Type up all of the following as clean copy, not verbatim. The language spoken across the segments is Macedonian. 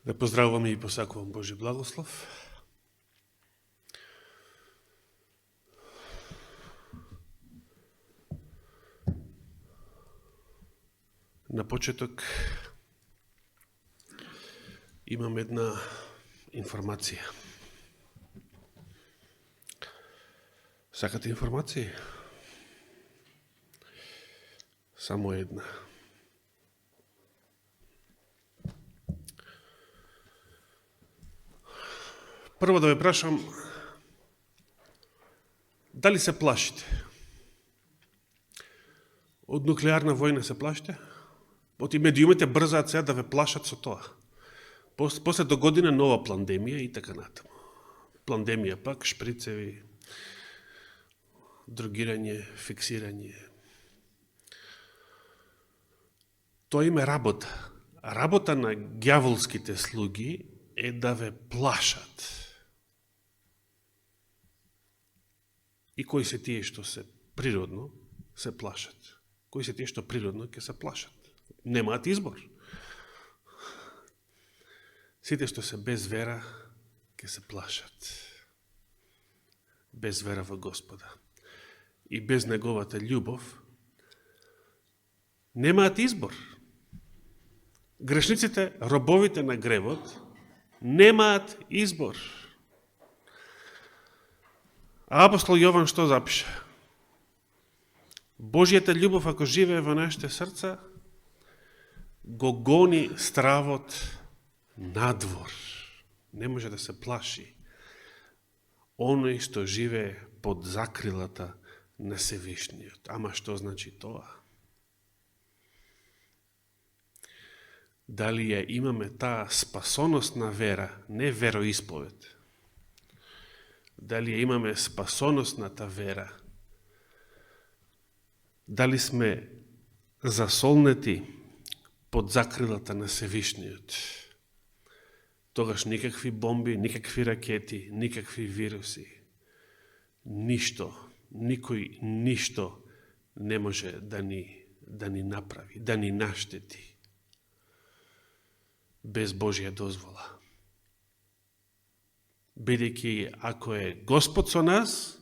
Ве поздравувам и посакувам Божи благослов. На почеток имам една информација. Сакате информација? Само една. Прво да ве прашам, дали се плашите? Од нуклеарна војна се плашите? Оти медиумите брзаат сега да ве плашат со тоа. После до година нова пандемија и така натаму. Пандемија пак, шприцеви, другирање, фиксирање. Тоа име работа. Работа на ѓаволските слуги е да ве плашат. И кои се тие што се природно се плашат? Кои се тие што природно ќе се плашат? Немаат избор. Сите што се без вера ќе се плашат. Без вера во Господа. И без неговата љубов немаат избор. Грешниците, робовите на гревот, немаат избор. А апостол Јован што запиша? Божијата љубов, ако живее во нашите срца, го гони стравот надвор. Не може да се плаши оној што живее под закрилата на Севишниот. Ама што значи тоа? Дали ја имаме таа спасоносна вера, не вероисповед? Дали ја имаме спасоносната вера? Дали сме засолнети под закрилата на Севишниот? Тогаш никакви бомби, никакви ракети, никакви вируси, ништо, никој ништо не може да ни направи, да ни наштети без Божија дозвола. Бидејќи ако е Господ со нас,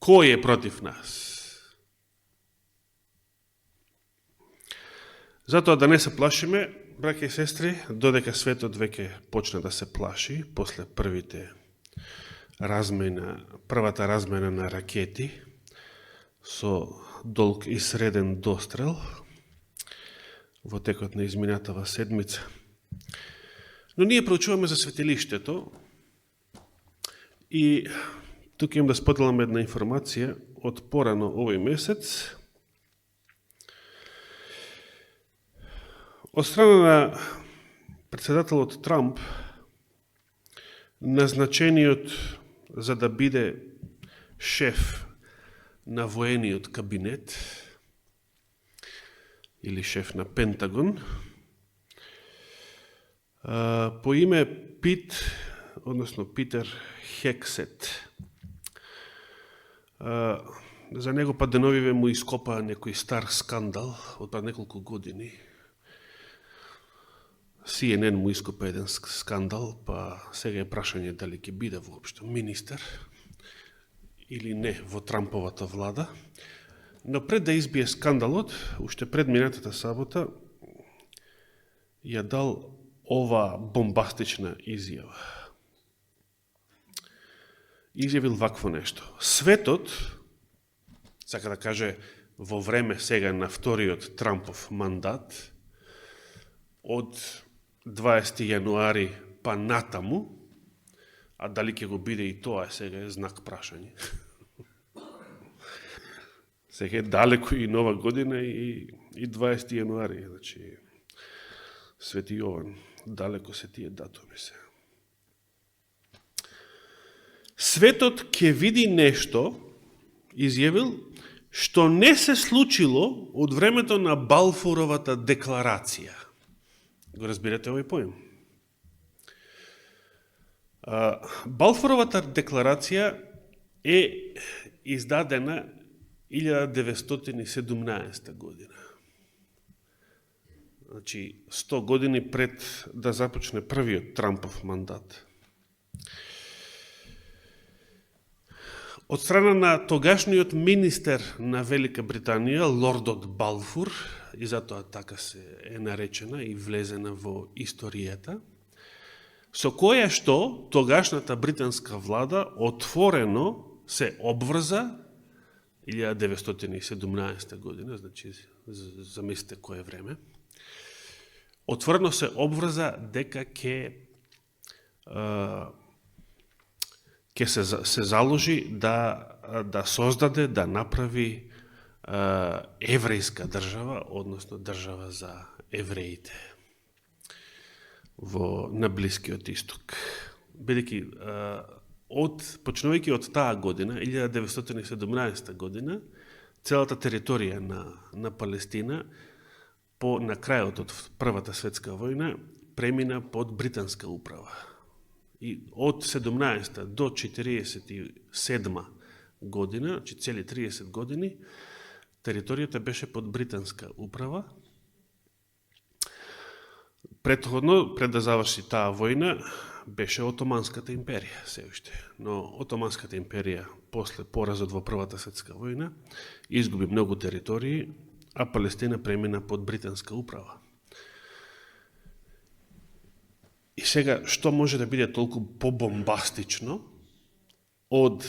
кој е против нас? Затоа да не се плашиме, браќа и сестри, додека светот веќе почна да се плаши, после првата размена на ракети со долг и среден дострел во текот на изминатава седмица. Но ние проучуваме за светилиштето и тук имам да споделам една информација од порано овој месец. Од страна на председателот Трамп, назначениот за да биде шеф на воениот кабинет или шеф на Пентагон, по име Питер Хексет. За него па деновиве му ископаа некој стар скандал од пред неколку години. CNN му ископа еден скандал, па сега е прашање дали ќе биде воопшто министер или не во Трамповата влада. Но пред да избие скандалот, уште пред минатата сабота, ја дал ова бомбастична изјава. Изјавил вакво нешто. Светот, сака да каже, во време сега на вториот Трампов мандат, од 20 јануари па натаму, а дали ќе го биде и тоа сега е знак прашање. Сега е далеко и нова година и 20 јануари, значи Свети Јован, далеко се тие датуми се. Светот ќе види нешто, изјавил, што не се случило од времето на Балфуровата декларација. Го разбирате овој поем? Балфуровата декларација е издадена 1917 година. значи 100 години пред да започне првиот Трампов мандат. Од страна на тогашниот министер на Велика Британија, лордот Балфур, и затоа така се е наречена и влезена во историјата, со која што тогашната британска влада отворено се обврза 1917 година, значи замислите кое време, отворено се обврза дека ќе се заложи да создаде, да направи еврејска држава, односно држава за евреите на Блискиот Исток. Бидејќи почнувајќи од таа година, 1917 година, целата територија на Палестина на крајот од Првата светска војна премина под британска управа. И од 17 до 47 година, значи цели 30 години, територијата беше под британска управа. Претходно, пред да заврши таа војна, беше Отоманската империја се уште. Но Отоманската империја после поразот во Првата светска војна изгуби многу територии, а Палестина премина под британска управа. И сега, што може да биде толку побомбастично од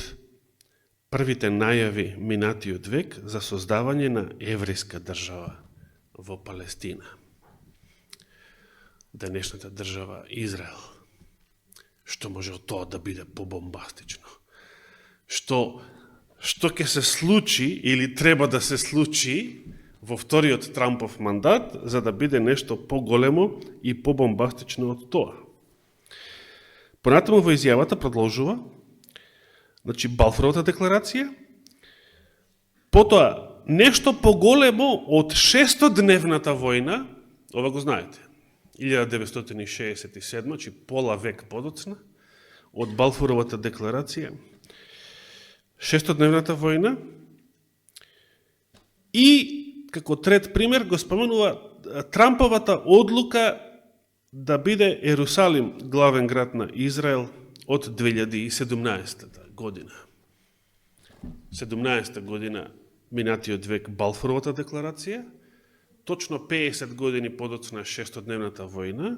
првите најави минатиот век за создавање на еврејска држава во Палестина? Денешната држава Израел. Што може од тоа да биде побомбастично? Што ќе се случи или треба да се случи во вториот Трампов мандат, за да биде нешто поголемо и побомбастично од тоа? Понатаму во изјавата продолжува, значи Балфуровата декларација, потоа нешто поголемо од 600-дневната војна, ова го знаете, 1967, значи пола век подоцна, од Балфуровата декларација, 600-дневната војна, и како трет пример го споменува Трамповата одлука да биде Ерусалим главен град на Израел од 2017 година. 17 година минатиот век Балфуровата декларација, точно 50 години подоцна 600-дневната војна,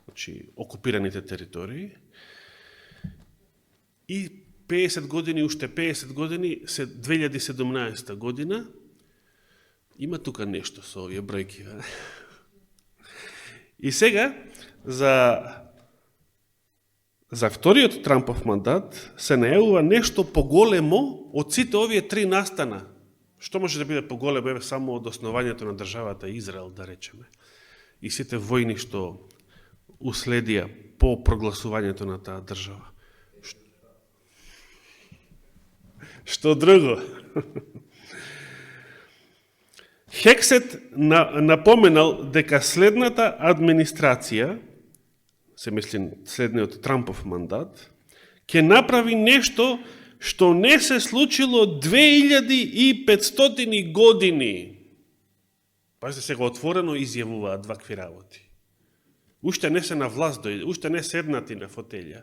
значи окупираните територии, и 50 години, уште 50 години, 2017 година, има тука нешто со овие бројки. И сега, за вториот Трампов мандат, се најавува нешто поголемо од сите овие три настана. Што може да биде поголемо само од основањето на државата Израел, да речеме, и сите војни што уследија по прогласувањето на таа држава. Што друго? Хексет напоменал дека следната администрација, се мисли следниот Трампов мандат, ќе направи нешто што не се случило 2500 години. Пазите, сега отворено изјавуваат вакви работи. Уште не се на власт, уште не седнати на фотелја.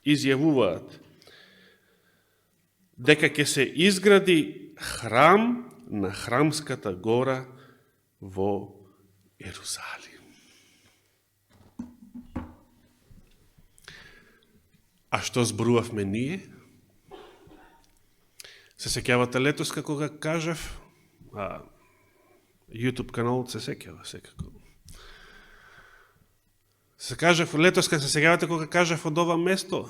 Изјавуваат дека ќе се изгради храм на Храмската гора во Ерусалим. А што зборувавме ние? Се сеќавате летоска кога кажав, YouTube каналот се сеќава секако. Се кажав летоска, се сеќавате кога кажав од ова место,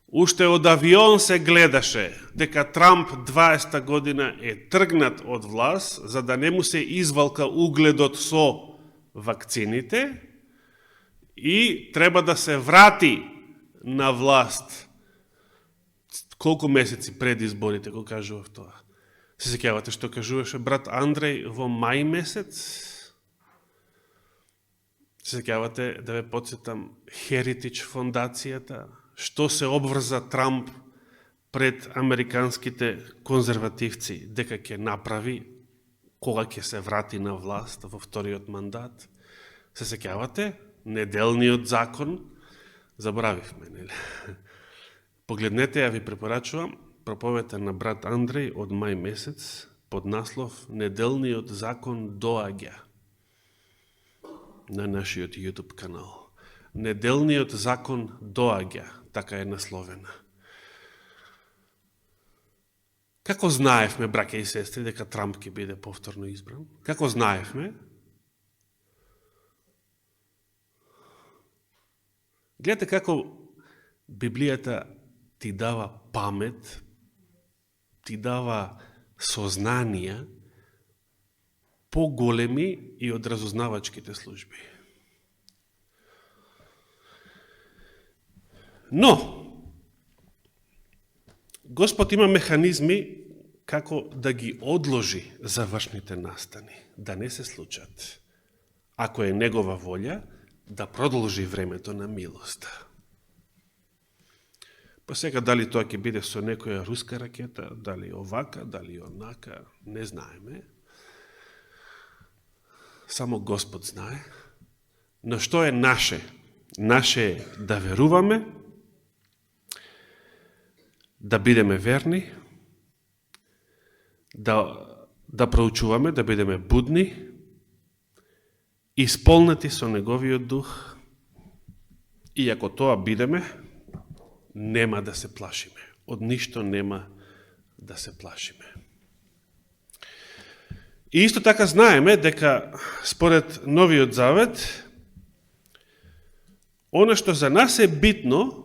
уште од авион се гледаше дека Трамп 20 година е тргнат од власт, за да не му се извалка угледот со вакцините и треба да се врати на власт колку месеци пред изборите, го кажував тоа. Се сеќавате што кажуваше брат Андреј во мај месец? Се сеќавате, да ве подсетам, Heritage фондацијата, што се обврза Трамп пред американските конзервативци дека ќе направи кога ќе се врати на власт во вториот мандат. Се сеќавате? Неделниот закон. Заборавивме, нели? Погледнете, ја ви препорачувам проповета на брат Андреј од мај месец под наслов Неделниот закон доаѓа на нашиот YouTube канал. Неделниот закон доаѓа, така е насловена. Како знаевме, браќа и сестри, дека Трамп ќе биде повторно избран? Како знаевме? Гледате како Библијата ти дава памет, ти дава сознанија поголеми и од разузнавачките служби. Но, Господ има механизми како да ги одложи завршните настани, да не се случат. Ако е негова волја, да продолжи времето на милоста. Па сега дали тоа ќе биде со некоја руска ракета, дали овака, дали онака, не знаеме. Само Господ знае. Но што е наше? Наше е да веруваме, да бидеме верни, да проучуваме, да бидеме будни, исполнети со Неговиот дух, и ако тоа бидеме, нема да се плашиме. Од ништо нема да се плашиме. И исто така знаеме дека според Новиот Завет, она што за нас е битно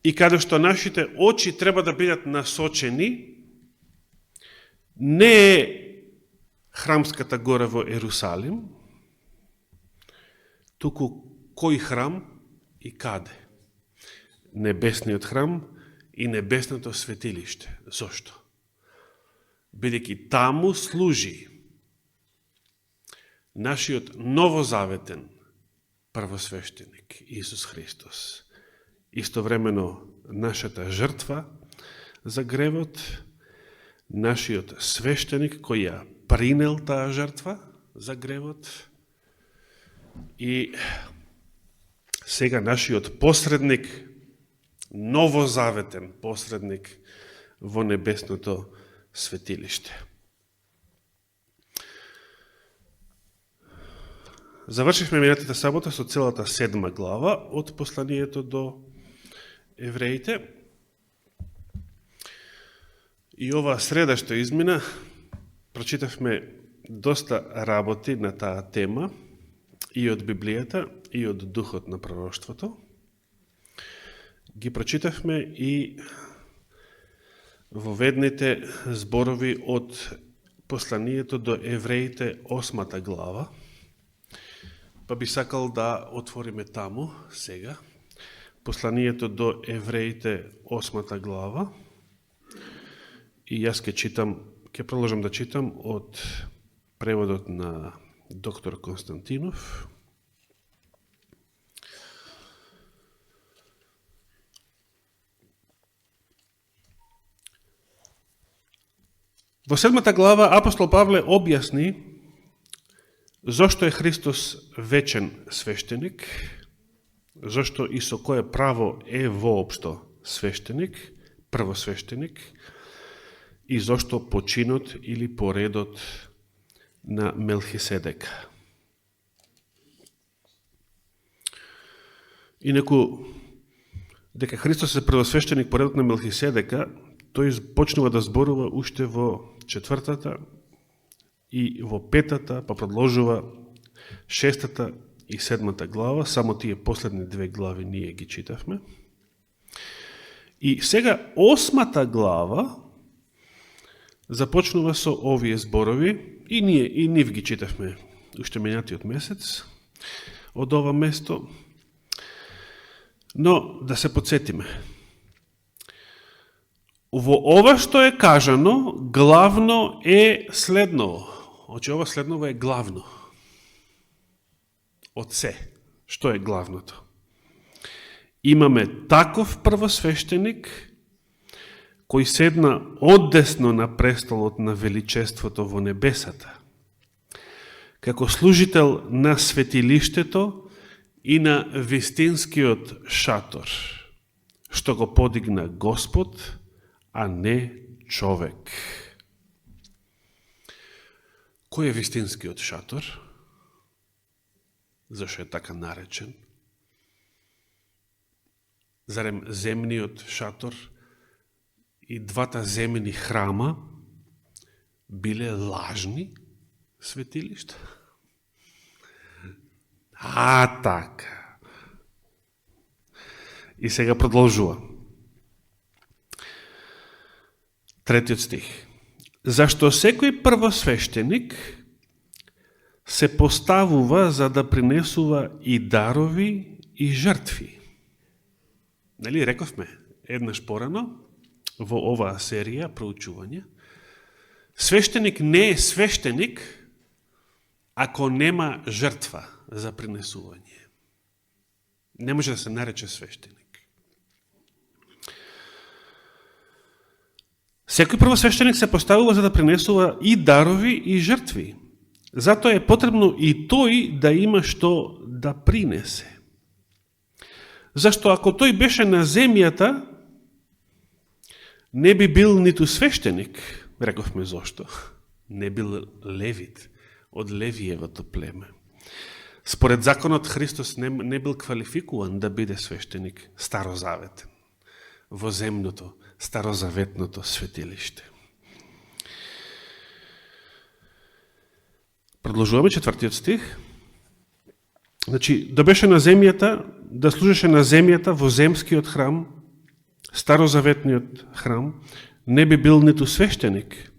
и каде што нашите очи треба да бидат насочени, не е храмската гора во Ерусалим, туку кој храм и каде? Небесниот храм и небесното светилиште. Зошто? Бидејќи таму служи нашиот новозаветен првосвештеник Исус Христос. Истовремено нашата жртва за гревот, нашиот свештеник кој ја принел таа жртва за гревот и сега нашиот посредник, новозаветен посредник во небесното светилиште. Завршихме минатата сабота со целата 7 глава од посланието до евреите. И оваа среда што измина, прочитавме доста работи на таа тема и од Библијата, и од духот на пророштвото. Ги прочитавме и воведните зборови од посланието до евреите 8 глава. Па би сакал да отвориме таму сега. Посланието до евреите 8 глава. И јас ќе продолжам да читам од преводот на доктор Константинов. Во 7 глава апостол Павле објасни зошто е Христос вечен свештеник, зошто и со кое право е воопшто свештеник, првосвештеник, и зошто починот или поредот на Мелхиседека. Инаку, дека Христос е првосвештеник по редот на Мелхиседека, тој почнува да зборува уште во 4 и во 5, па продолжува 6 и 7 глава, само тие последни 2 глави ние ги читавме. И сега 8 глава започнува со овие зборови, и нив ги читавме уште минатиот месец од ова место. Но да се подсетиме. Во ова што е кажано, главно е следново. Оче ова следново е главно. Од се. Што е главното? Имаме таков првосвештеник, кој седна оддесно на престолот на величеството во небесата, како служител на светилиштето и на вистинскиот шатор, што го подигна Господ, а не човек. Кој е вистинскиот шатор? Зашто е така наречен? Зарем земниот шатор и двата земни храма биле лажни светилишта? Така. И сега продолжува. 3 стих. Зашто секој првосвещеник се поставува за да принесува и дарови и жртви. Нали, рековме еднаш порано во оваа серија проучување, свештеник не е свештеник ако нема жртва за принесување. Не може да се нарече свештеник. Секој првосвештеник се поставува за да принесува и дарови и жртви. Затоа е потребно и тој да има што да принесе. Зашто ако тој беше на земјата, не би бил ниту свештеник, рековме зошто. Не бил левит од Левиевото племе. Според законот Христос не бил квалификуван да биде свештеник старозаветен во земното, старозаветното светилиште. Продолжуваме 4 стих. Значи, да беше на земјата, да служеше на земјата во земскиот храм, старозаветниот храм, не би бил ниту свештеник.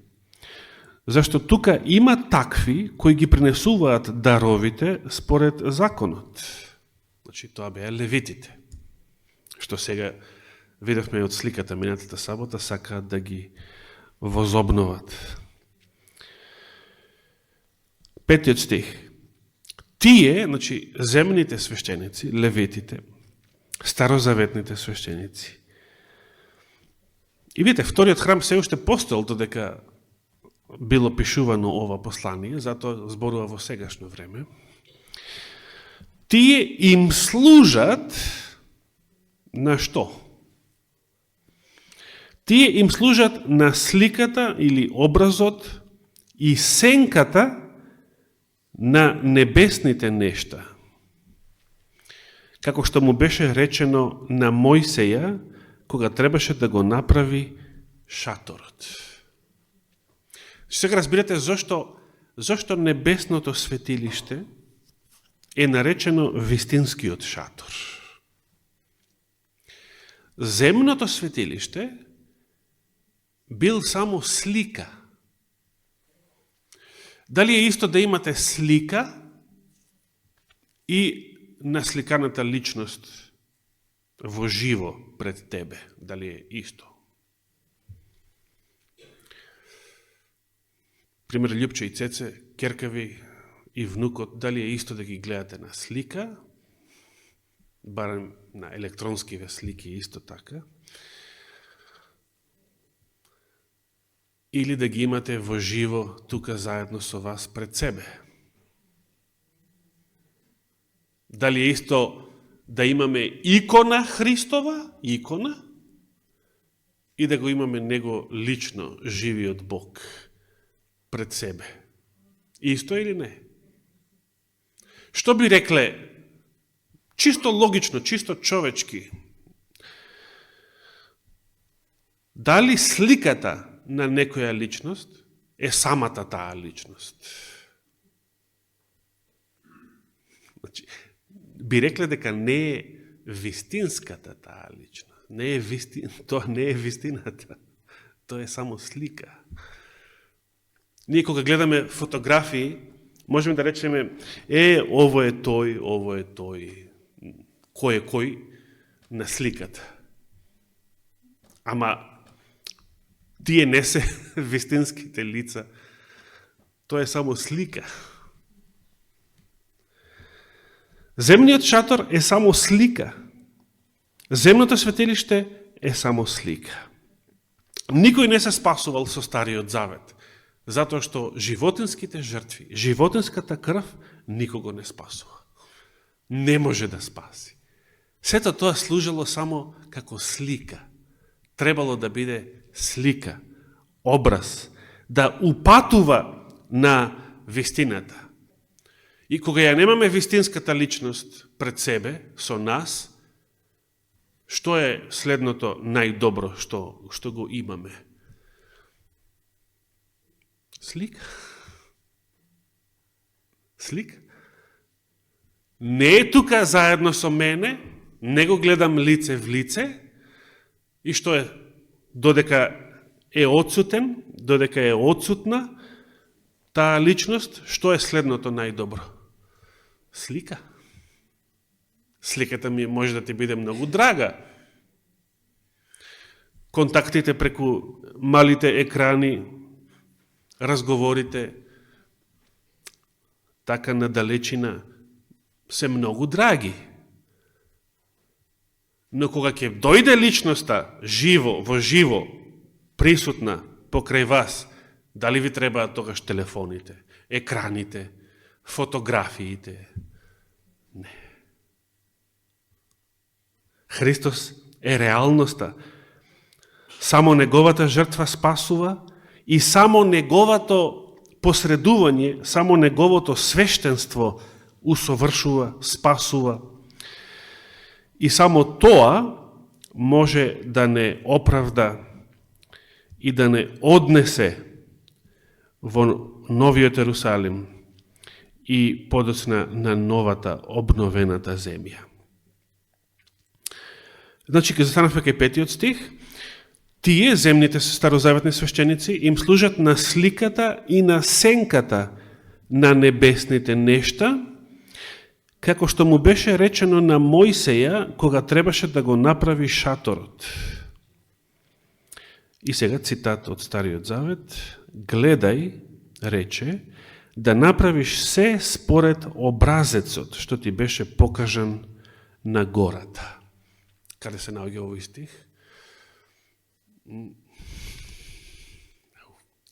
Зашто тука има такви кои ги принесуваат даровите според законот. Значи, тоа беа левитите. Што сега видовме од сликата минатата сабота, сакаат да ги возобноват. 5 стих. Тие, значи, земните свештеници, левитите, старозаветните свештеници. И видите, вториот храм се уште постоел додека било пишувано ова послание, затоа зборува во сегашно време. Тие им служат на што? Тие им служат на сликата или образот и сенката на небесните нешта. Како што му беше речено на Мојсеја, кога требаше да го направи шаторот. Сега разбирате зашто небесното светилиште е наречено вистинскиот шатор. Земното светилиште бил само слика. Дали е исто да имате слика и насликаната личност во живо пред тебе? Дали е исто? Пример, Љупче и Цеце, керкави и внукот, дали е исто да ги гледате на слика, барем на електронскиве слики исто така, или да ги имате во живо тука заедно со вас пред себе. Дали е исто да имаме икона Христова, икона, и да го имаме него лично, живиот Бог, пред себе. Исто или не? Што би рекле, чисто логично, чисто човечки, дали сликата на некоја личност е самата таа личност? Значи, би рекле дека не е вистинската таа личност. Тоа не е вистината. Тоа е само слика. Ние кога гледаме фотографии, можеме да речеме, ово е тој, кој е кој на сликата. Ама тие не се вистинските лица. Тоа е само слика. Земниот шатор е само слика. Земното светилиште е само слика. Никој не се спасувал со Стариот Завет, затоа што животинските жртви, животинската крв никого не спасува. Не може да спаси. Сето тоа служило само како слика. Требало да биде слика, образ, да упатува на вистината. И кога ја немаме вистинската личност пред себе, со нас, што е следното најдобро што го имаме? Слика. Слика. Не е тука заедно со мене, не го гледам лице в лице, и што е, додека е отсутен, додека е отсутна, таа личност, што е следното најдобро? Слика. Сликата ми може да ти биде многу драга. Контактите преку малите екрани, разговорите, така на далечина, се многу драги. Но кога ќе дојде личноста живо, во живо, присутна покрај вас, дали ви требаат тогаш телефоните, екраните, фотографиите? Не. Христос е реалноста. Само неговата жртва спасува и само неговото посредување, само неговото свештенство усовршува, спасува. И само тоа може да не оправда и да не однесе во новиот Ерусалим и подоцна на новата обновената земја. Значи, ке застанавме кај 5 стих, тие, земните старозаветни свештеници, им служат на сликата и на сенката на небесните нешта, како што му беше речено на Мојсеја, кога требаше да го направи шаторот. И сега цитат од Стариот Завет: гледај, рече, да направиш се според образецот, што ти беше покажан на гората. Каде се наоѓа овој стих?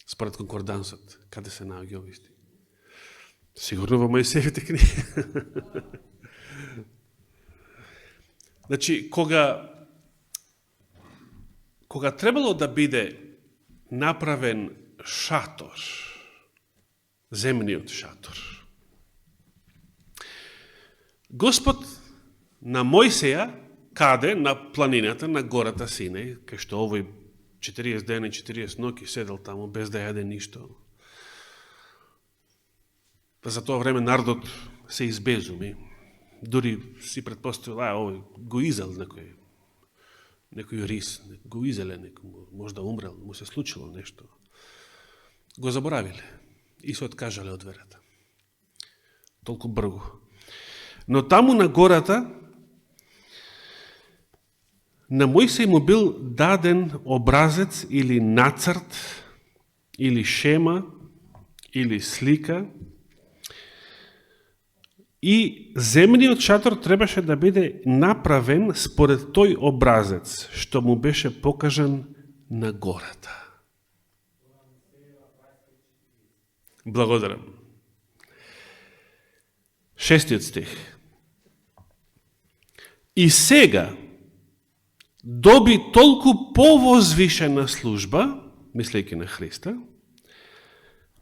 Според конкордансот, каде се наоѓа овој стих? Сигурно во Мојсеевите книги. Значи, кога требало да биде направен шатор, земниот шатор, Господ на Мојсеја, каде? На планината, на гората Синеј, кај што овој 40 дена и 40 ноќи седел таму без да јаде ништо. За тоа време народот се избезуми. Дури си предпоставил, овој го изел некој рис, го изеле некој, можда умрел, му се случило нешто. Го заборавиле и се откажале од верата. Толку бргу. Но таму на гората на Мојсеј му бил даден образец или нацрт, или шема, или слика, и земниот шатор требаше да биде направен според тој образец, што му беше покажан на гората. Благодарам. 6 стих. И сега доби толку повозвишена служба, мислејќи на Христа,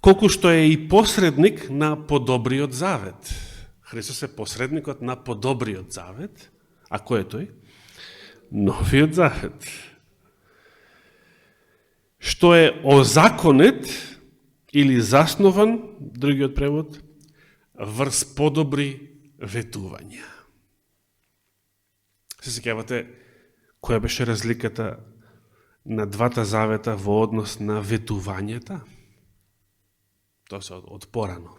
колку што е и посредник на подобриот завет. Христос е посредникот на подобриот завет. А кој е тој? Новиот завет. Што е озаконет или заснован, другиот превод, врз подобри ветувања. Се сеќавате која беше разликата на двата завета во однос на ветувањата? Тоа се од порано.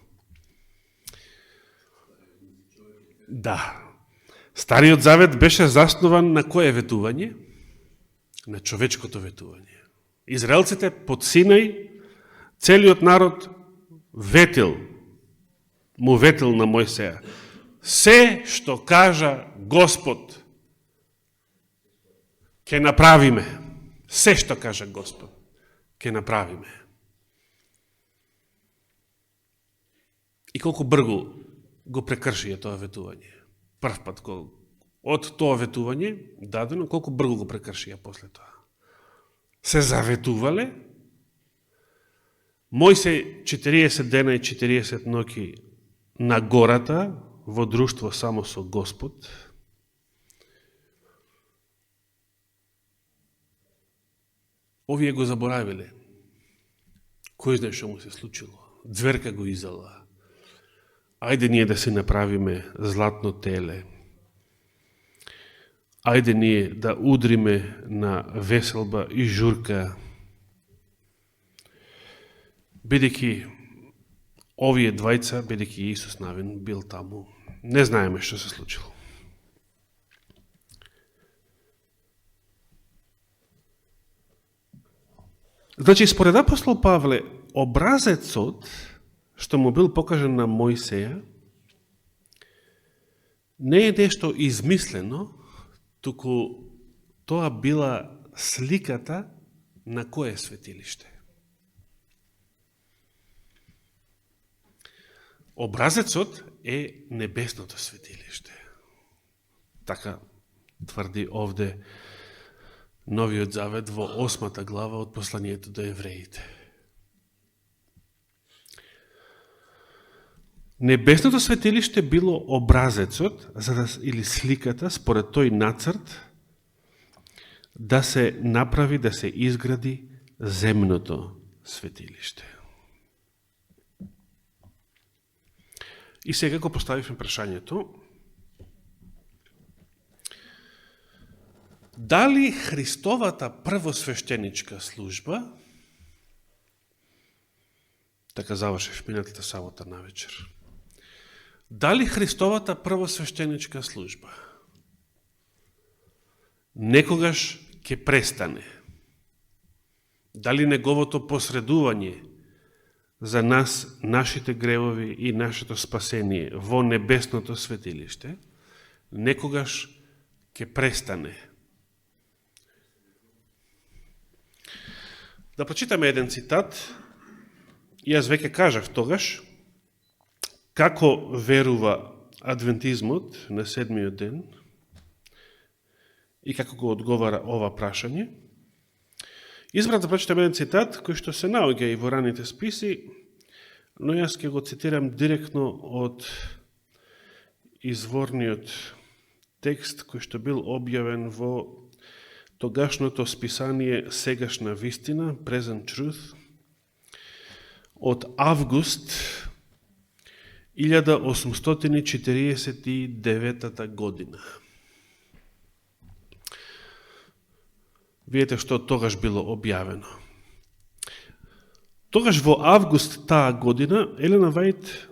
Да. Стариот завет беше заснован на кое ветување? На човечкото ветување. Израелците под Синај, целиот народ му ветил на Мојсеја. Се што кажа Господ ќе направиме. се што кажа Господ, ќе направиме. И колку бргу го прекршија тоа ветување. Прв пат од тоа ветување дадено, колку бргу го прекршија после тоа. Се заветувале, Мојсей 40 дена и 40 ноќи на гората, во друштво само со Господ. Овие го заборавиле. Кој знае што му се случило? Зверка го изела. Ајде ние да се направиме златно теле. Ајде ние да удриме на веселба и журка. Бидејќи овие двајца, бидејќи Исус Навин бил таму, не знаеме што се случило. Значи, според апостол Павле, образецот што му бил покажен на Мојсеја не е нешто измислено, туку тоа била сликата на кое светилиште. Образецот е небесното светилиште. Така тврди овде Новиот Завет во 8 глава од посланието до евреите. Небесното светилиште било образецот, или сликата, според тој нацрт, да се направи, да се изгради земното светилиште. И сега го поставивме прашањето: дали Христовата првосвештеничка служба, така завршив минатата сабота навечер, дали Христовата првосвештеничка служба некогаш ќе престане? Дали неговото посредување за нас, нашите гревови и нашето спасение во небесното светилиште некогаш ќе престане? Да прочитаме еден цитат. Јас веќе кажав тогаш како верува адвентизмот на седмиот ден и како го одговара ова прашање. Избрав да прочитам еден цитат кој што се наоѓа и во раните списи, но јас ќе го цитирам директно од изворниот текст кој што бил објавен во тогашното списание Сегашна вистина, Present Truth, од август 1849 година. Видете што тогаш било објавено. Тогаш во август таа година Елена Вајт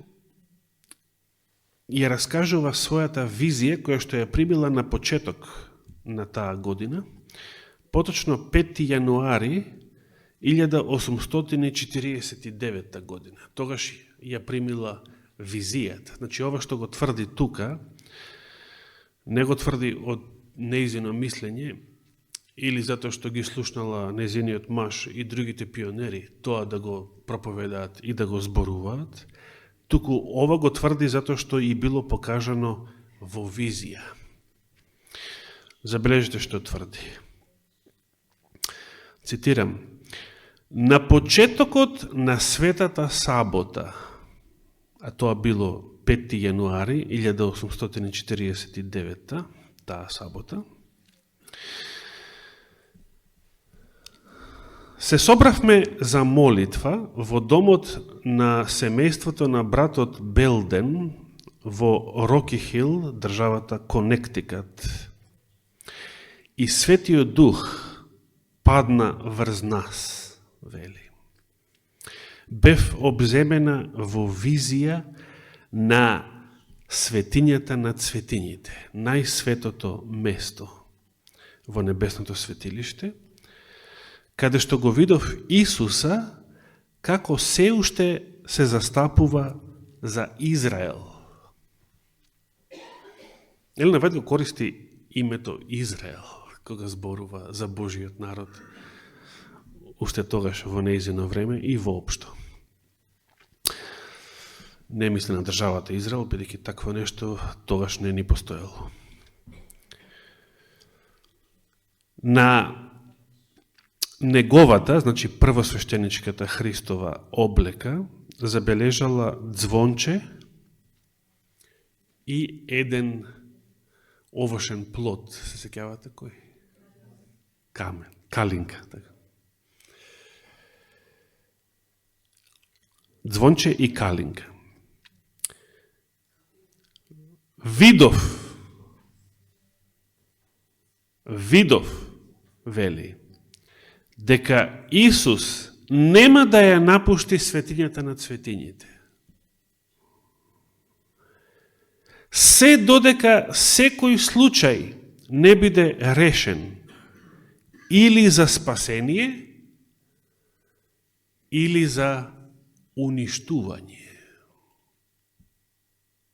ја раскажува својата визија која што ја прибила на почеток на таа година, поточно 5 јануари 1849 година. Тогаш ја примила визијата. Значи, ова што го тврди тука, не го тврди од неизино мислење, или затоа што ги слушнала незиниот маж и другите пионери тоа да го проповедаат и да го зборуваат, туку ова го тврди затоа што и било покажано во визија. Забележите што тврди. Цитирам: на почетокот на светата сабота, а тоа било 5 јануари 1849, таа сабота, се собравме за молитва во домот на семејството на братот Белден во Роки Хил, државата Конектикат. И Светиот Дух падна врз нас, вели. Бев обземена во визија на светињата на цветињите, најсветото место во небесното светилиште, каде што го видов Исуса како се уште се застапува за Израел. Елена Вајт го користи името Израел кога зборува за Божиот народ уште тогаш во неизино време и воопшто. Не мисли на државата Израел, бидејќи такво нешто тогаш не ни постоело. На неговата, значи првосвештеничката Христова облека, забележала звонче и еден овошен плод. Се сеќавате кој? Камен, калинка. Така. Звонче и калинка. Видов, вели, дека Исус нема да ја напушти светињата на светињите. Се додека секој случај не биде решен или за спасение, или за уништување,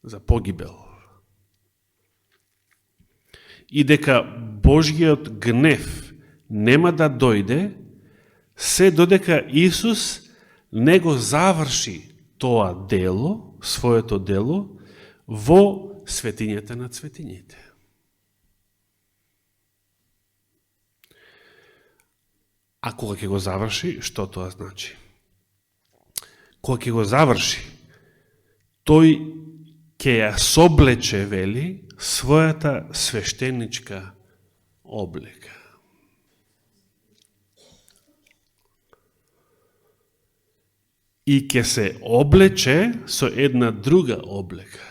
за погибел. И дека Божјиот гнев нема да дојде, се додека Исус не го заврши тоа дело, своето дело, во светињата на светињите. А кога ќе го заврши, што тоа значи? Кога ќе го заврши, тој ќе ја соблече, вели, својата свештеничка облека. И ќе се облече со една друга облека.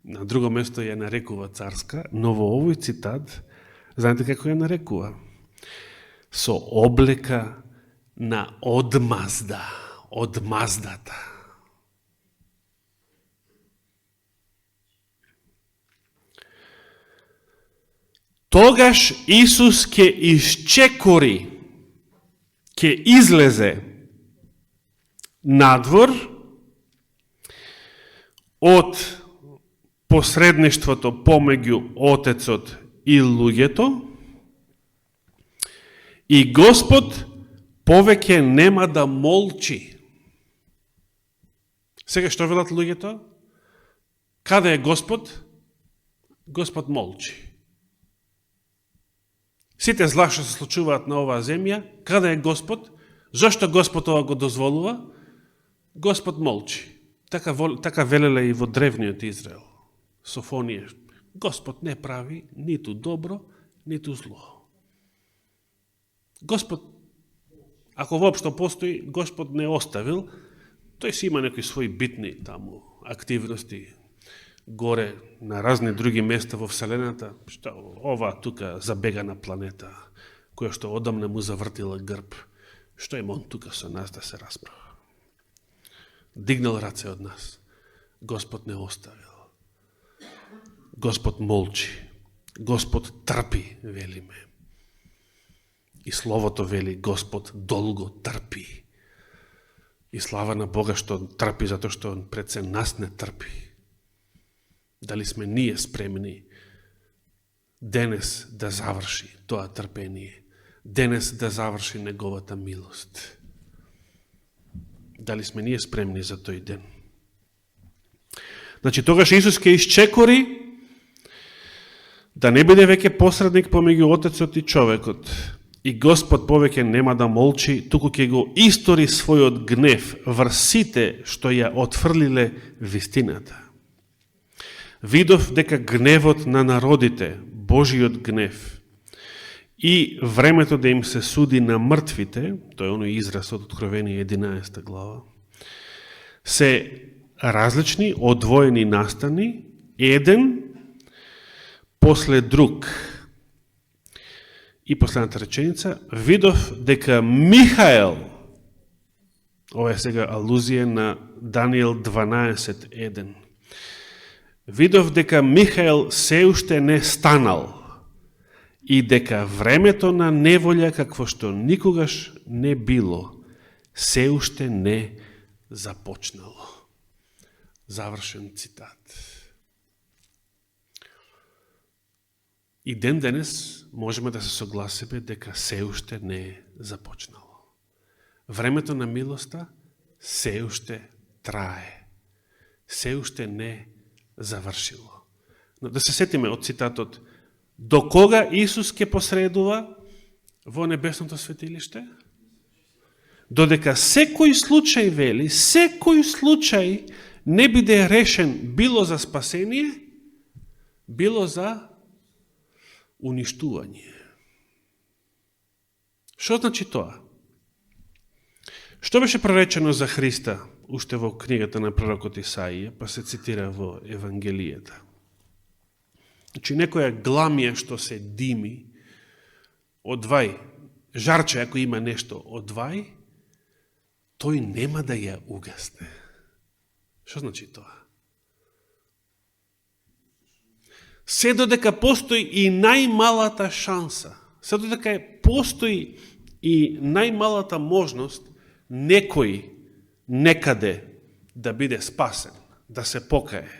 На друго место ја нарекува царска, но во овој цитат, знаете како ја нарекува? Со облека на одмазда, одмаздата. Тогаш Исус ќе исчекори, ќе излезе надвор од посредништвото помеѓу Отецот и луѓето, и Господ повеќе нема да молчи. Сега што велат луѓето? Каде е Господ? Господ молчи. Сите зла што се случуваат на оваа земја, каде е Господ? Зошто Господ ова го дозволува? Господ молчи. Така велеле и во древниот Израел. Софонија. Господ не прави ниту добро, ниту зло. Господ, ако воопшто постои, Господ не оставил, тој си има некои своји битни таму активности, горе на разни други места во Вселената, што ова тука забегана планета, која што одамна му завртила грб, што има он тука со нас да се расправа. Дигнал раце од нас. Господ не оставил. Господ молчи. Господ трпи, велиме. И Словото вели, Господ долго трпи. И слава на Бога што трпи, затоа што пред се нас не трпи. Дали сме ние спремни денес да заврши тоа трпение, денес да заврши неговата милост? Дали сме ние спремни за тој ден? Значи, тогаш Исус ќе исчекори да не биде веќе посредник помеѓу Отецот и човекот. И Господ повеќе нема да молчи, туку ќе го истори својот гнев врз сите што ја отфрлиле вистината. Видов дека гневот на народите, Божиот гнев, и времето да им се суди на мртвите, тој е оној израз од Откровение 11 глава, се различни, одвоени настани, еден после друг. И последната реченица, видов дека Михаел, ова е сега алузија на Даниел 12.1, видов дека Михаел се уште не станал и дека времето на неволја, какво што никогаш не било, се уште не започнало. Завршен цитат. И ден денес можеме да се согласиме дека се уште не е започнало. времето на милоста се уште трае. Се уште не завршило. Но да се сетиме од цитатот: до кога Исус ќе посредува во небесното светилиште? Додека секој случај, вели, секој случај не биде решен било за спасение, било за уништување. Што значи тоа? Што беше проречено за Христа уште во книгата на пророкот Исаија, па се цитира во Евангелијата? Значи, некоја гламија што се дими одвај, жарче ако има нешто одвај, тој нема да ја угасне. Што значи тоа? Се додека постои и најмалата шанса, се додека постои и најмалата можност некој некаде да биде спасен, да се покае,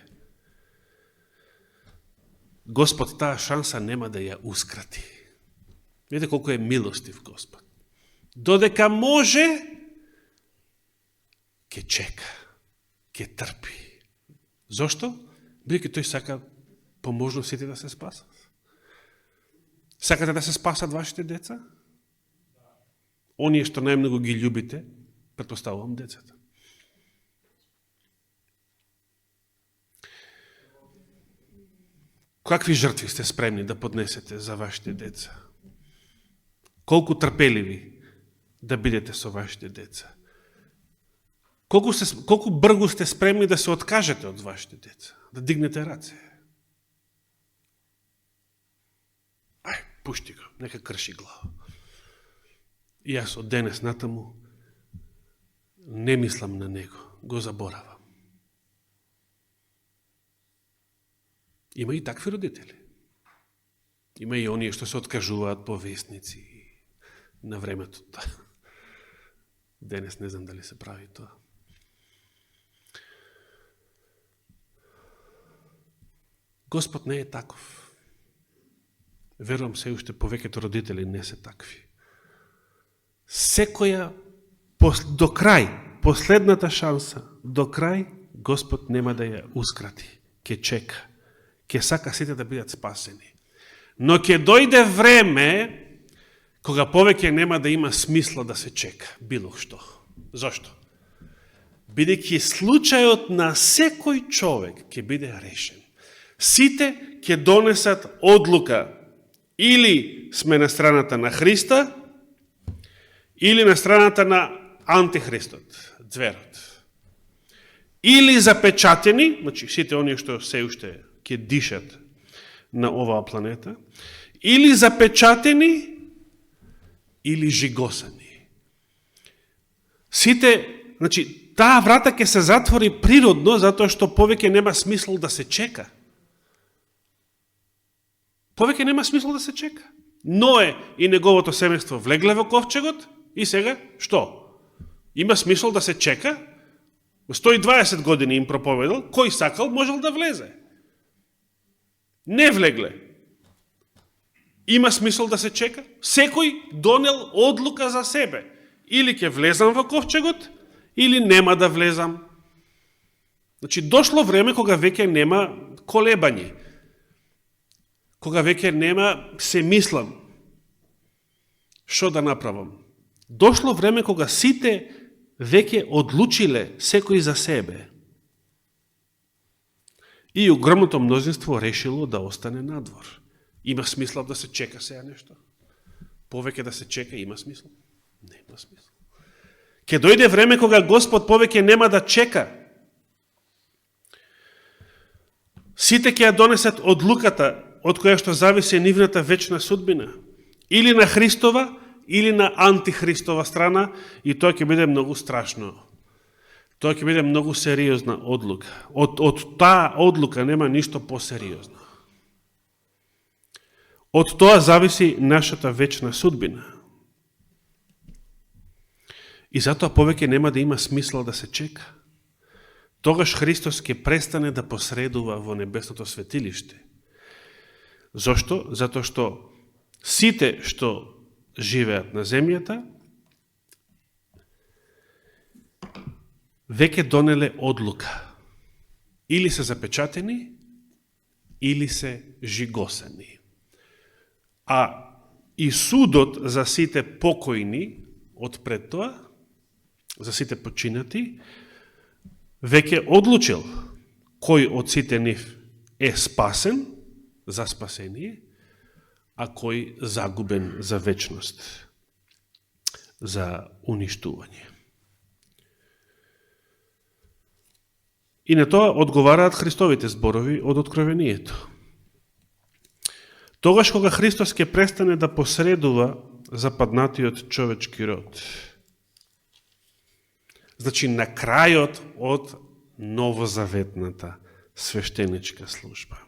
Господ таа шанса нема да ја ускрати. Видите колко е милостив Господ. Додека може, ќе чека, ќе трпи. Зошто? Бидејќи тој сака поможно сите да се спасат. Сакате да се спасат вашите деца? Оние што најмногу ги љубите, претпоставувам децата. Какви жртви сте спремни да поднесете за вашите деца? Колку трпеливи да бидете со вашите деца? Колку бргу сте спремни да се откажете од вашите деца? Да дигнете раце? Ај, пушти го, нека крши глава. И јас од денес натаму не мислам на него, го заборавам. Има и такви родители. Има и оние што се откажуваат по вестници на времето. Денес не знам дали се прави тоа. Господ не е таков. Верувам се уште повеќето родители не се такви. Секоја до крај, последната шанса, до крај Господ нема да ја ускрати. Ке чека. Ке сака сите да бидат спасени. Но ќе дојде време кога повеќе нема да има смисла да се чека било што. Зошто? Бидејќи случајот на секој човек ќе биде решен. Сите ќе донесат одлука или сме на страната на Христа, или на страната на антихристот, зверот. Или запечатени, значи сите оние што се уште ќе дишат на оваа планета, или запечатени, или жигосани. Сите, значи, таа врата ќе се затвори природно, затоа што повеќе нема смисол да се чека. Повеќе нема смисол да се чека. Ное и неговото семејство влегле во ковчегот и сега, што? Има смисол да се чека? 120 години им проповедал, кој сакал можел да влезе. Не влегле. Има смисол да се чека? Секој донел одлука за себе. Или ќе влезам во ковчегот, или нема да влезам. Значи, дошло време кога веќе нема колебање. Кога веќе нема се мислам што да направам. Дошло време кога сите веќе одлучиле секој за себе. И огромното мнозинство решило да остане надвор. Има смисла да се чека сега нешто? Повеќе да се чека има смисла? Нема смисла. Ке дојде време кога Господ повеќе нема да чека. Сите ќе ја донесат одлуката од која што зависи нивната вечна судбина. Или на Христова, или на антихристова страна, и тоа ќе биде многу страшно. Тоа ќе биде многу сериозна одлука. Од таа одлука нема ништо посериозно. Од тоа зависи нашата вечна судбина. И затоа повеќе нема да има смисла да се чека. Тогаш Христос ќе престане да посредува во небесното светилиште. Зошто? Затоа што сите што живеат на земјата веќе донеле одлука. Или се запечатени, или се жигосани. А и судот за сите покојни од пред тоа, за сите починати, веќе одлучил кој од сите нив е спасен за спасение, а кој загубен за вечност, за уништување. И на тоа одговараат Христовите зборови од Откровението. Тогаш кога Христос ќе престане да посредува западнатиот човечки род. Значи, на крајот од новозаветната свештеничка служба.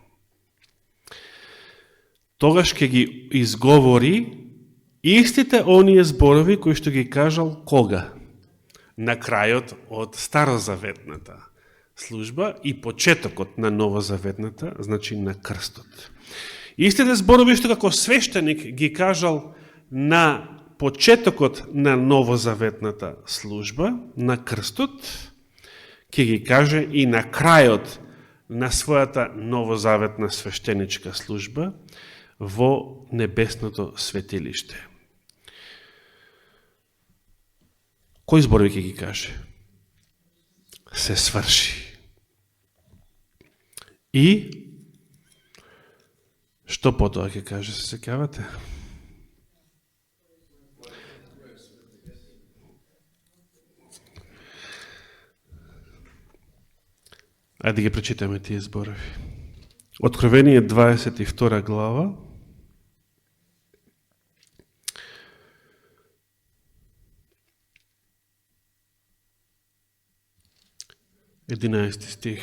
Тогаш ќе ги изговори истите оние зборови кои што ги кажал кога? На крајот од старозаветната служба и почетокот на новозаветната, значи на крстот. Истите зборови што како свештеник ги кажал на почетокот на новозаветната служба, на крстот, ќе ги каже и на крајот на својата новозаветна свештеничка служба во небесното светилиште. Кои зборови ќе ги каже? Се сврши. И што потоа ќе каже, се сеќавате? Ајде ги прочитаме тие зборови. Откровение 22 глава. Единаести стих.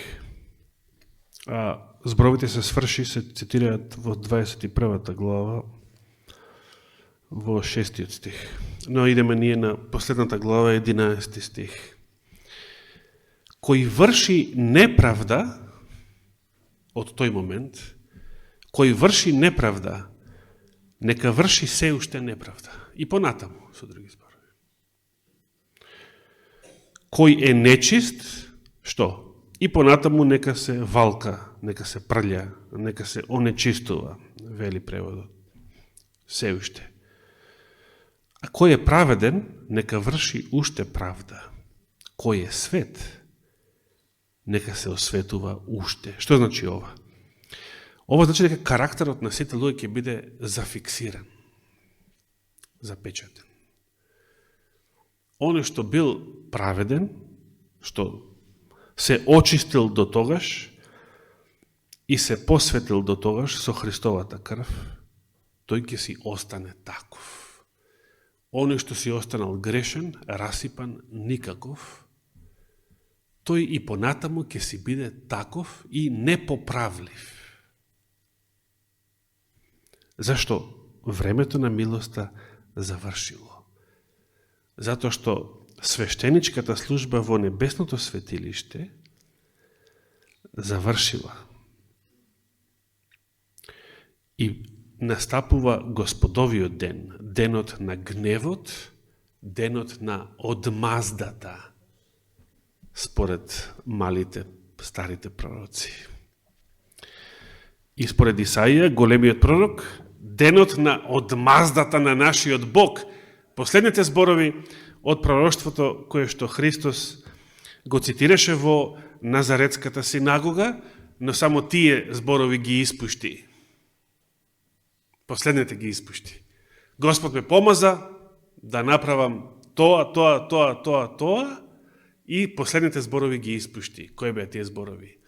Зборовите се сврши, се цитираат во 21 глава, во 6 стих. Но идеме ние на последната глава, 11 стих. Кој врши неправда, од тој момент, кој врши неправда, нека врши се уште неправда. И понатаму, со други зборови. Кој е нечист, што? И понатаму нека се валка, нека се прља, нека се онечистува, вели преводот. Се уште. А кој е праведен, нека врши уште правда. Кој е свет, нека се осветува уште. Што значи ова? Ова значи дека карактерот на сите луѓе ќе биде зафиксиран, запечатен. Оне што бил праведен, што се очистил до тогаш и се посветил до тогаш со Христовата крв, тој ќе си остане таков. Оне што си останал грешен, расипан, никаков, тој и понатаму ќе си биде таков и непоправлив. Зашто? Времето на милоста завршило. Затоа што свештеничката служба во небесното светилиште завршила. И настапува Господовиот ден, денот на гневот, денот на одмаздата, според малите, старите пророци. И според Исаија, големиот пророк, денот на одмаздата на нашиот Бог. Последните зборови од пророштвото кое што Христос го цитираше во Назаретската синагога, но само тие зборови ги испушти. Последните ги испушти. Господ ме помаза да направам тоа, и последните зборови ги испушти. Кои беа тие зборови?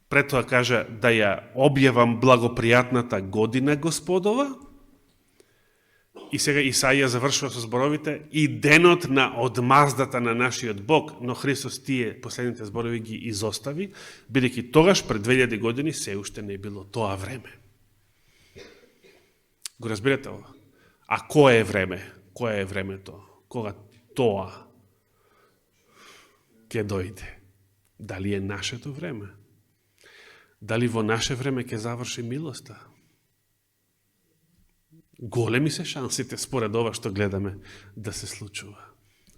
Пред тоа кажа да ја објавам благопријатната година Господова, и сега Исаија завршува со зборовите и денот на одмаздата на нашиот Бог, но Христос тие последните зборови ги изостави, бидејќи тогаш пред 2000 години се уште не било тоа време. Го разбирате ова? А кое е време? Кое е времето? Кога тоа ќе дојде? Дали е нашето време? Дали во наше време ќе заврши милоста? Големи се шансите, според ова што гледаме, да се случува.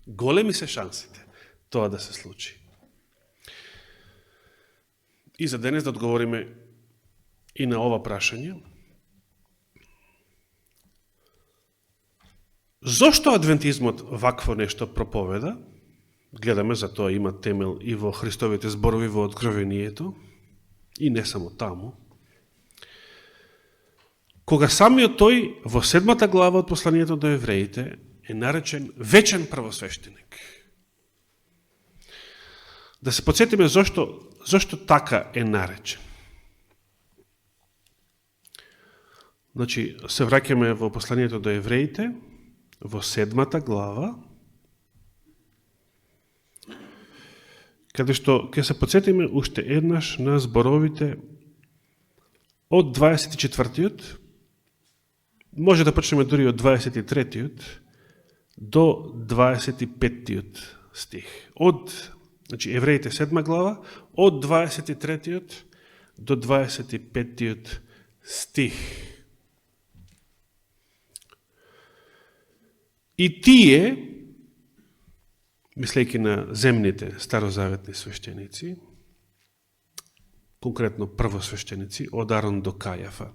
Големи се шансите. тоа да се случи. И за денес да одговориме и на ова прашање. Зошто адвентизмот вакво нешто проповеда? Гледаме, за тоа има темел и во Христовите зборови во Откровението, и не само таму. Кога самиот тој во 7 глава од посланието до евреите е наречен вечен првосвещеник. Да се подсетиме зошто така е наречен. Значи, се враќаме во посланието до евреите, во 7 глава, каде што ќе се подсетиме уште еднаш на зборовите од 24-тиот, може да почнеме дури од 23-тиот до 25-тиот стих. Значи, евреите 7 глава, од 23-тиот до 25-тиот стих. И тие, мислејќи на земните старозаветни свештеници, конкретно првосвештеници, од Арон до Кајафа,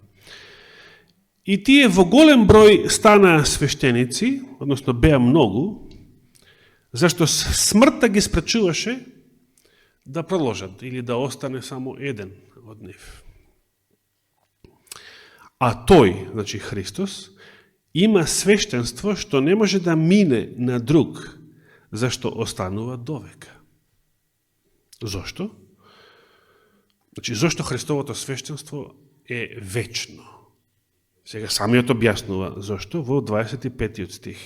и тие во голем број станаа свештеници, односно беа многу, зашто смртта ги спречуваше да продолжат или да остане само еден од нив. А тој, значи Христос, има свештенство што не може да мине на друг, зашто останува довека. Зошто? Значи, зошто Христовото свештенство е вечно? Сега самиот објаснува зошто во 25 стих.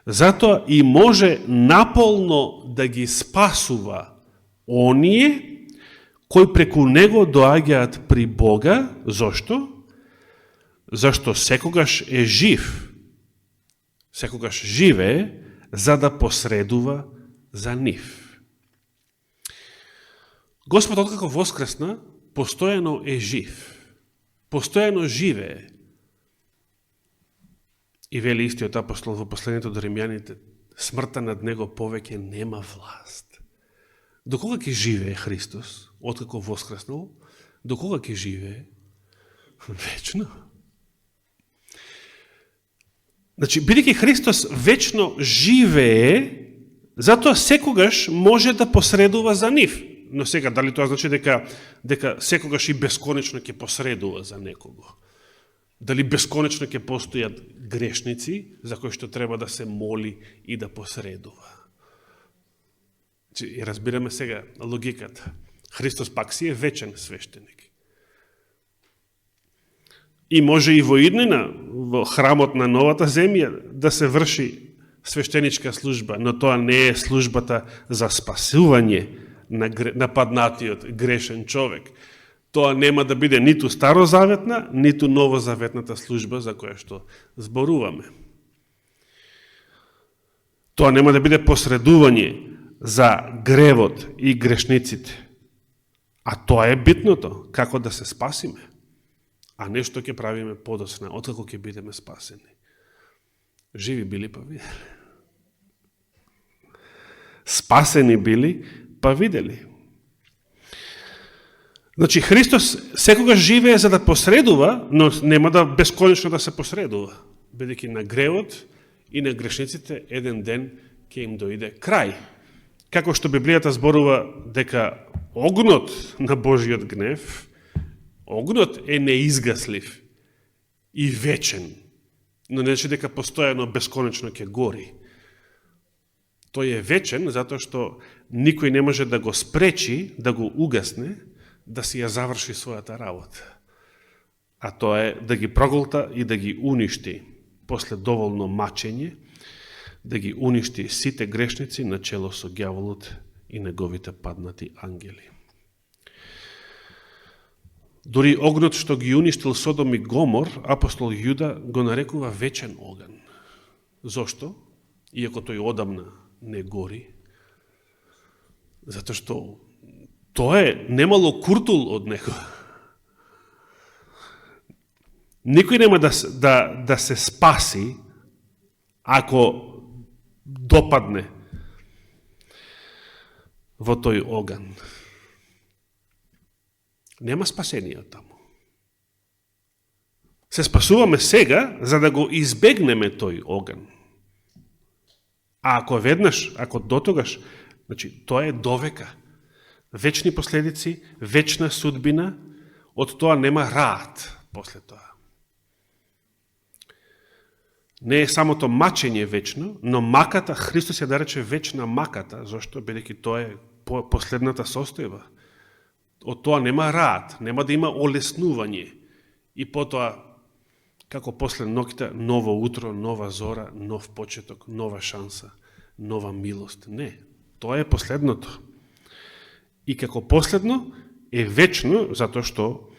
Затоа и може наполно да ги спасува оние кои преку него доаѓаат при Бога. Зошто? Зашто секогаш е жив. Секогаш живее за да посредува за нив. Господ, откако воскресна, постојано е жив. Постојано живее. И вели истиот апостол во посланието до римјаните, смртта над него повеќе нема власт. До кога ќе живее Христос, откако воскреснал? До кога ќе живее? Вечно. Значи, бидејќи Христос вечно живее, затоа секогаш може да посредува за нив. Но сега, дали тоа значи дека секогаш и бесконечно ќе посредува за некого? Дали бесконечно ќе постојат грешници за кои што треба да се моли и да посредува? Значи, разбираме сега логиката. Христос пак си е вечен свештеник. И може и во иднина, во храмот на новата земја, да се врши свештеничка служба, но тоа не е службата за спасување на паднатиот грешен човек. Тоа нема да биде ниту старозаветна, ниту новозаветната служба за која што зборуваме. Тоа нема да биде посредување за гревот и грешниците. А тоа е битното, како да се спасиме. А нешто ќе правиме подоцна, откако ќе бидеме спасени. Живи били па видели. Спасени били па видели. Значи, Христос секогаш живее за да посредува, но нема да бесконечно да се посредува, бидејќи на гревот и на грешниците еден ден ќе им дојде крај. Како што Библијата зборува дека огнот на Божиот гнев, огнот е неизгаслив и вечен, но не значи дека постојано бесконечно ќе гори. Тој е вечен затоа што никој не може да го спречи, да го угасне, да си ја заврши својата работа. А тоа е да ги проголта и да ги уништи после доволно мачење, да ги уништи сите грешници на чело со ѓаволот и неговите паднати ангели. Дори огнот што ги уништил Содом и Гомор, апостол Јуда го нарекува вечен оган. Зошто? Иако тој одамна не гори. Затоа што тоа е немало куртул од него. Никој нема да се спаси ако допадне. во тој оган. Нема спасение таму. Се спасуваме сега за да го избегнеме тој оган. А ако веднаш, ако дотогаш, значи тоа е довека. Вечни последици, вечна судбина, од тоа нема раат после тоа. Не е самото мачење вечно, но маката, Христос ја нарече вечна маката, зашто бидејќи тоа е последната состојба. Од тоа нема раат, нема да има олеснување. И потоа, како после ноќта, ново утро, нова зора, нов почеток, нова шанса, нова милост. Не, тоа е последното. И како последно е вечно, затоа што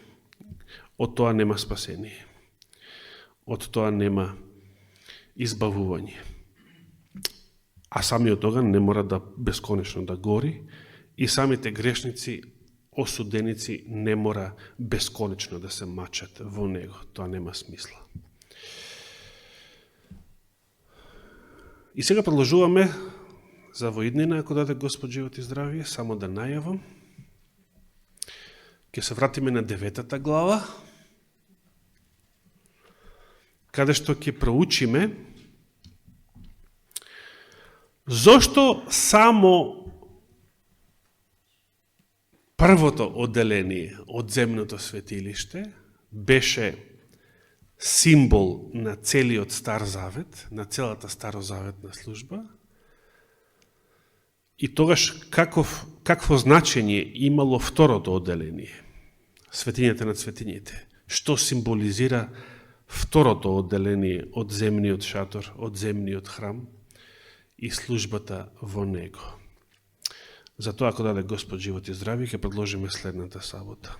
од тоа нема спасение. Од тоа нема избавување. А самиот оган не мора да бесконечно да гори и самите грешници, осуденици не мора бесконечно да се мачат во него. Тоа нема смисла. И сега продолжуваме за воиднина, ако даде Господ живот и здравие, само да најавам. Ќе се вратиме на 9 глава, каде што ќе проучиме зошто само првото одделение од земното светилиште беше символ на целиот Стар Завет, на целата старозаветна служба, и тогаш какво значење имало второто одделение, светињата на светињите, што символизира второто одделение од земниот шатор, од земниот храм и службата во него. Затоа, ако даде Господ живот и здравие, ќе продолжиме следната сабота.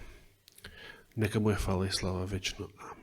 Нека му е фала и слава вечно. Амин.